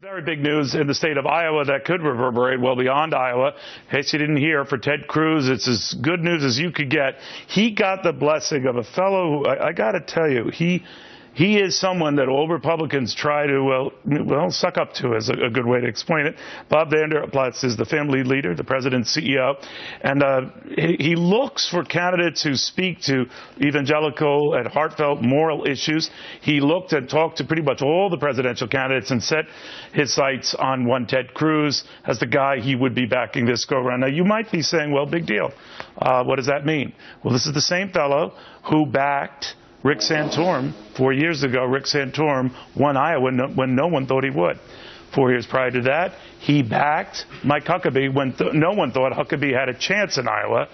Very big news in the state of Iowa that could reverberate well beyond Iowa. In case you didn't hear, for Ted Cruz, it's as good news as you could get. He got the blessing of a fellow who, I got to tell you, he is someone that all Republicans try to, well, suck up to, is a good way to explain it. Bob Vander, Plaats, is the family leader, the president's CEO, and he looks for candidates who speak to evangelical and heartfelt moral issues. He looked and talked to pretty much all the presidential candidates and set his sights on one Ted Cruz as the guy he would be backing this go-around. Now, you might be saying, well, big deal. What does that mean? Well, this is the same fellow who backed Rick Santorum 4 years ago. Rick Santorum won Iowa when no one thought he would. 4 years prior to that, he backed Mike Huckabee when no one thought Huckabee had a chance in Iowa,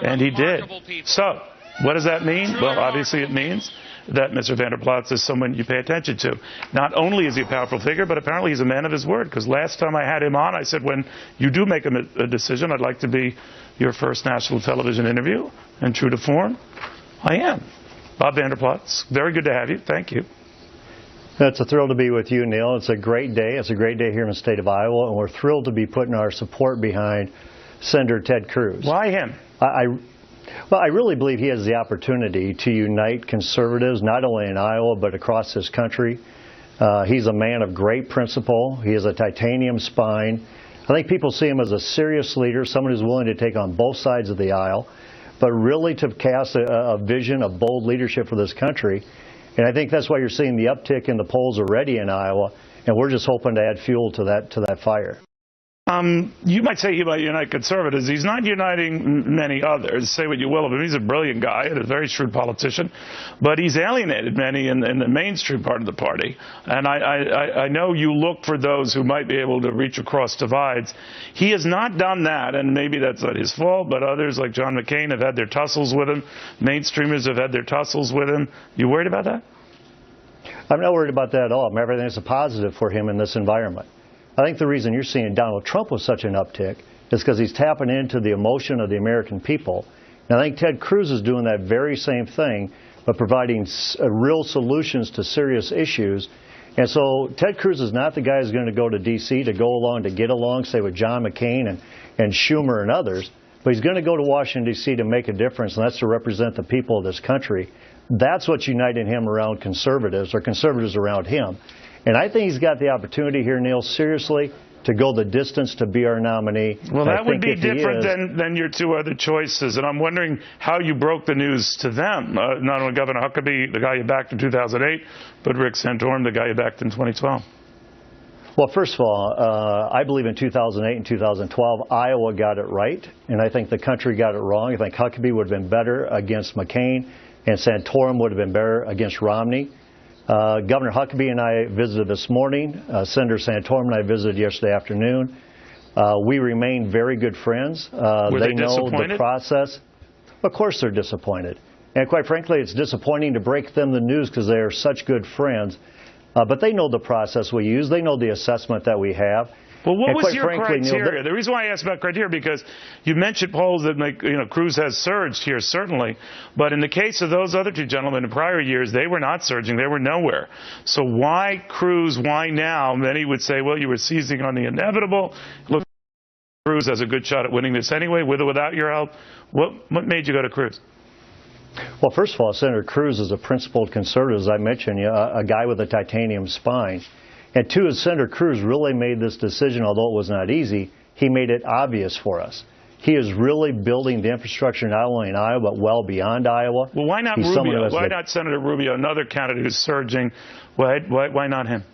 and he did. People. So, what does that mean? Well, obviously it means that Mr. Vander Plaats is someone you pay attention to. Not only is he a powerful figure, but apparently he's a man of his word, because last time I had him on, I said, when you do make a decision, I'd like to be your first national television interview, and true to form, I am. Bob Vander Plaats, very good to have you. Thank you. It's a thrill to be with you, Neil. It's a great day. It's a great day here in the state of Iowa, and we're thrilled to be putting our support behind Senator Ted Cruz. Why him? Well, I really believe he has the opportunity to unite conservatives, not only in Iowa, but across this country. He's a man of great principle. He has a titanium spine. I think people see him as a serious leader, someone who's willing to take on both sides of the aisle, but really to cast a vision of bold leadership for this country. And I think that's why you're seeing the uptick in the polls already in Iowa, and we're just hoping to add fuel to that fire. You might say he might unite conservatives. He's not uniting many others. Say what you will of him. He's a brilliant guy and a very shrewd politician, but he's alienated many in the mainstream part of the party. And I know you look for those who might be able to reach across divides. He has not done that, and maybe that's not his fault, but others like John McCain have had their tussles with him. Mainstreamers have had their tussles with him. You worried about that? I'm not worried about that at all. Everything is a positive for him in this environment. I think the reason you're seeing Donald Trump with such an uptick is because he's tapping into the emotion of the American people. And I think Ted Cruz is doing that very same thing, but providing real solutions to serious issues. And so Ted Cruz is not the guy who's going to go to D.C. to go along, to get along, say, with John McCain and Schumer and others, but he's going to go to Washington, D.C. to make a difference, and that's to represent the people of this country. That's what's uniting him around conservatives, or conservatives around him. And I think he's got the opportunity here, Neil, seriously, to go the distance to be our nominee. Well, that would be different than your two other choices. And I'm wondering how you broke the news to them. Not only Governor Huckabee, the guy you backed in 2008, but Rick Santorum, the guy you backed in 2012. Well, first of all, I believe in 2008 and 2012, Iowa got it right. And I think the country got it wrong. I think Huckabee would have been better against McCain, and Santorum would have been better against Romney. Governor Huckabee and I visited this morning. Senator Santorum and I visited yesterday afternoon. We remain very good friends. They know the process. Of course they're disappointed. And quite frankly, it's disappointing to break them the news because they are such good friends. But they know the process we use. They know the assessment that we have. Well, what was your criteria? The reason why I asked about criteria, because you mentioned polls that make, Cruz has surged here, certainly. But in the case of those other two gentlemen in prior years, they were not surging. They were nowhere. So why Cruz? Why now? Many would say, well, you were seizing on the inevitable. Look, Cruz has a good shot at winning this anyway, with or without your help. What made you go to Cruz? Well, first of all, Senator Cruz is a principled conservative, as I mentioned, a guy with a titanium spine. And two, as Senator Cruz really made this decision, although it was not easy, he made it obvious for us. He is really building the infrastructure not only in Iowa, but well beyond Iowa. Well, why not Rubio? Why not Senator Rubio, another candidate who's surging? Why not him?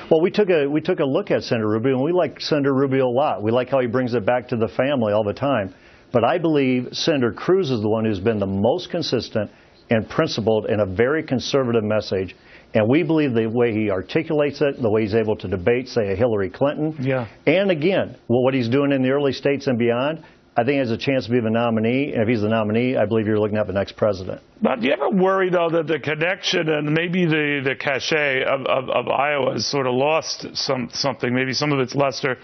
Well, we took a look at Senator Rubio, and we like Senator Rubio a lot. We like how he brings it back to the family all the time. But I believe Senator Cruz is the one who's been the most consistent and principled in a very conservative message. And we believe the way he articulates it, the way he's able to debate, say, a Hillary Clinton. Yeah. And again, what he's doing in the early states and beyond, I think he has a chance to be the nominee. And if he's the nominee, I believe you're looking at the next president. But do you ever worry, though, that the connection and maybe the cachet of Iowa has sort of lost something, maybe some of its luster?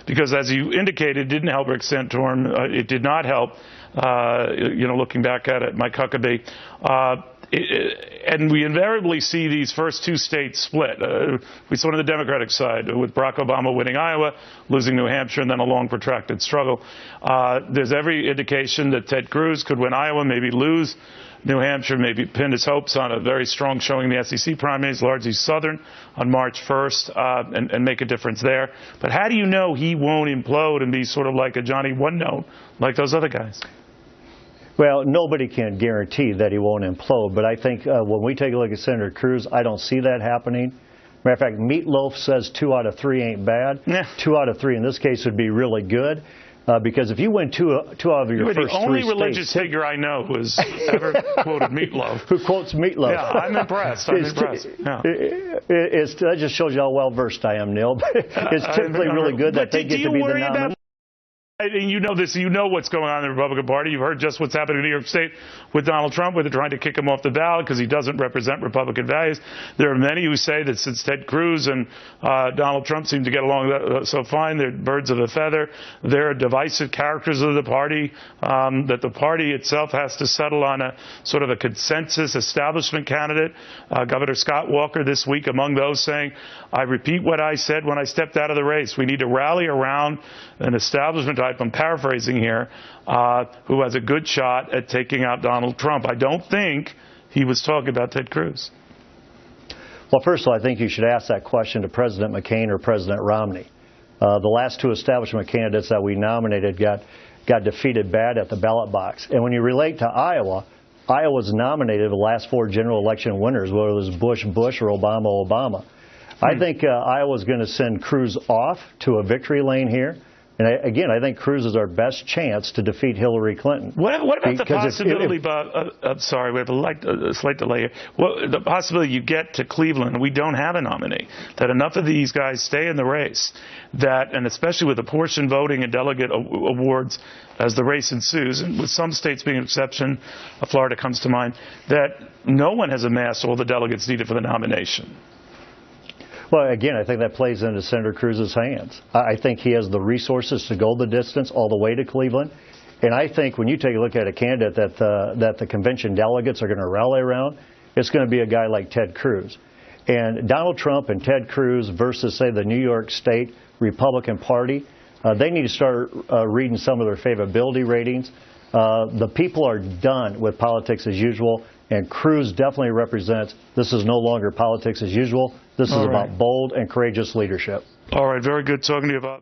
Because as you indicated, it didn't help Rick Santorum. It did not help, looking back at it, Mike Huckabee. and we invariably see these first two states split. We saw on the Democratic side with Barack Obama winning Iowa, losing New Hampshire, and then a long, protracted struggle. There's every indication that Ted Cruz could win Iowa, maybe lose New Hampshire, maybe pin his hopes on a very strong showing in the SEC primaries, largely Southern, on March 1st, and make a difference there. But how do you know he won't implode and be sort of like a Johnny One-Note like those other guys? Well, nobody can guarantee that he won't implode, but I think when we take a look at Senator Cruz, I don't see that happening. Matter of fact, Meatloaf says 2 out of 3 ain't bad. Yeah. 2 out of 3 in this case would be really good. Because if you win two out of your first 3 states... the only religious figure I know who has ever quoted Meatloaf. Who quotes Meatloaf. Yeah, I'm impressed. Yeah. That just shows you how well-versed I am, Neil. It's typically really good that they get to be the nominee. And you know this, you know what's going on in the Republican Party. You've heard just what's happening in New York State with Donald Trump, where they're trying to kick him off the ballot because he doesn't represent Republican values. There are many who say that since Ted Cruz and Donald Trump seem to get along so fine, they're birds of a feather. They're divisive characters of the party, that the party itself has to settle on a sort of a consensus establishment candidate. Governor Scott Walker this week among those saying, I repeat what I said when I stepped out of the race. We need to rally around an establishment type, I'm paraphrasing here, who has a good shot at taking out Donald Trump. I don't think he was talking about Ted Cruz. Well, first of all, I think you should ask that question to President McCain or President Romney. The last 2 establishment candidates that we nominated got defeated bad at the ballot box. And when you relate to Iowa, Iowa's nominated the last 4 general election winners, whether it was Bush, Bush, or Obama, Obama. I think Iowa's going to send Cruz off to a victory lane here. And again, I think Cruz is our best chance to defeat Hillary Clinton. What about the possibility, I'm sorry, we have a slight delay here. The possibility you get to Cleveland, and we don't have a nominee, that enough of these guys stay in the race, that, and especially with apportion voting and delegate awards as the race ensues, and with some states being an exception, Florida comes to mind, that no one has amassed all the delegates needed for the nomination. Well, again, I think that plays into Senator Cruz's hands. I think he has the resources to go the distance all the way to Cleveland. And I think when you take a look at a candidate that the convention delegates are going to rally around, it's going to be a guy like Ted Cruz. And Donald Trump and Ted Cruz versus, say, the New York State Republican Party, they need to start reading some of their favorability ratings. The people are done with politics as usual, and Cruz definitely represents this is no longer politics as usual. This is about bold and courageous leadership. All right, very good talking to you about